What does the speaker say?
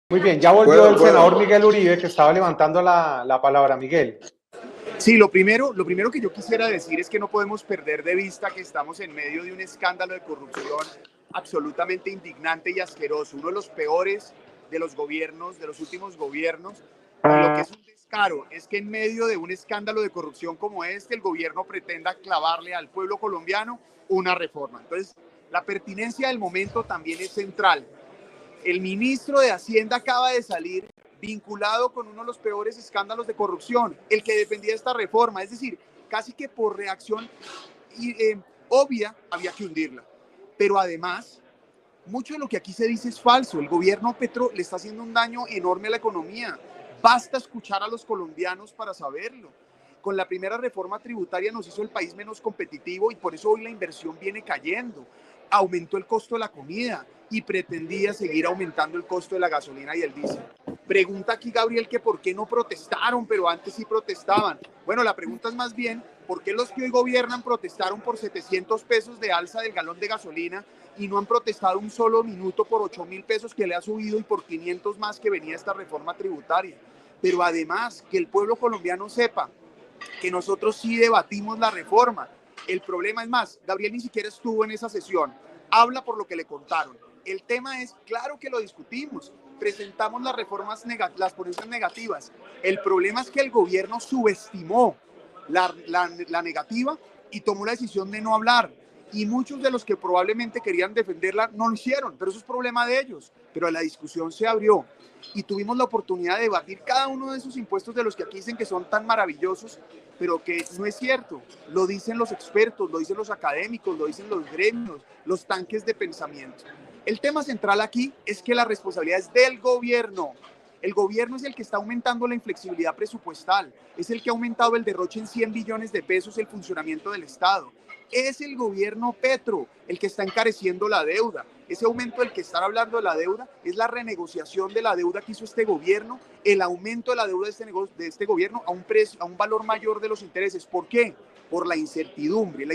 Muy bien, ya volvió el senador Miguel Uribe, que estaba levantando la palabra. Miguel. Sí, lo primero que yo quisiera decir es que no podemos perder de vista que estamos en medio de un escándalo de corrupción absolutamente indignante y asqueroso, uno de los peores de los gobiernos, de los últimos gobiernos. Y lo que es un descaro es que en medio de un escándalo de corrupción como este, el gobierno pretenda clavarle al pueblo colombiano una reforma. Entonces, la pertinencia del momento también es central. El ministro de Hacienda acaba de salir vinculado con uno de los peores escándalos de corrupción, el que defendía esta reforma. Es decir, casi que por reacción obvia había que hundirla. Pero además, mucho de lo que aquí se dice es falso. El gobierno Petro le está haciendo un daño enorme a la economía. Basta escuchar a los colombianos para saberlo. Con la primera reforma tributaria nos hizo el país menos competitivo y por eso hoy la inversión viene cayendo. Aumentó el costo de la comida y pretendía seguir aumentando el costo de la gasolina y el diésel. Pregunta aquí Gabriel que por qué no protestaron, pero antes sí protestaban. Bueno, la pregunta es más bien, ¿por qué los que hoy gobiernan protestaron por 700 pesos de alza del galón de gasolina y no han protestado un solo minuto por 8.000 pesos que le ha subido y por 500 más que venía esta reforma tributaria? Pero además, que el pueblo colombiano sepa que nosotros sí debatimos la reforma. El problema es más, Gabriel ni siquiera estuvo en esa sesión. Habla por lo que le contaron. El tema es, claro que lo discutimos, presentamos las reformas, las ponencias negativas. El problema es que el gobierno subestimó la negativa y tomó la decisión de no hablar. Y muchos de los que probablemente querían defenderla no lo hicieron, pero eso es problema de ellos. Pero la discusión se abrió y tuvimos la oportunidad de debatir cada uno de esos impuestos de los que aquí dicen que son tan maravillosos, pero que no es cierto. Lo dicen los expertos, lo dicen los académicos, lo dicen los gremios, los tanques de pensamiento. El tema central aquí es que la responsabilidad es del gobierno. El gobierno es el que está aumentando la inflexibilidad presupuestal, es el que ha aumentado el derroche en 100 billones de pesos el funcionamiento del Estado. Es el gobierno Petro el que está encareciendo la deuda. Ese aumento del que están hablando de la deuda es la renegociación de la deuda que hizo este gobierno, el aumento de la deuda de este gobierno a un valor mayor de los intereses. ¿Por qué? Por la incertidumbre.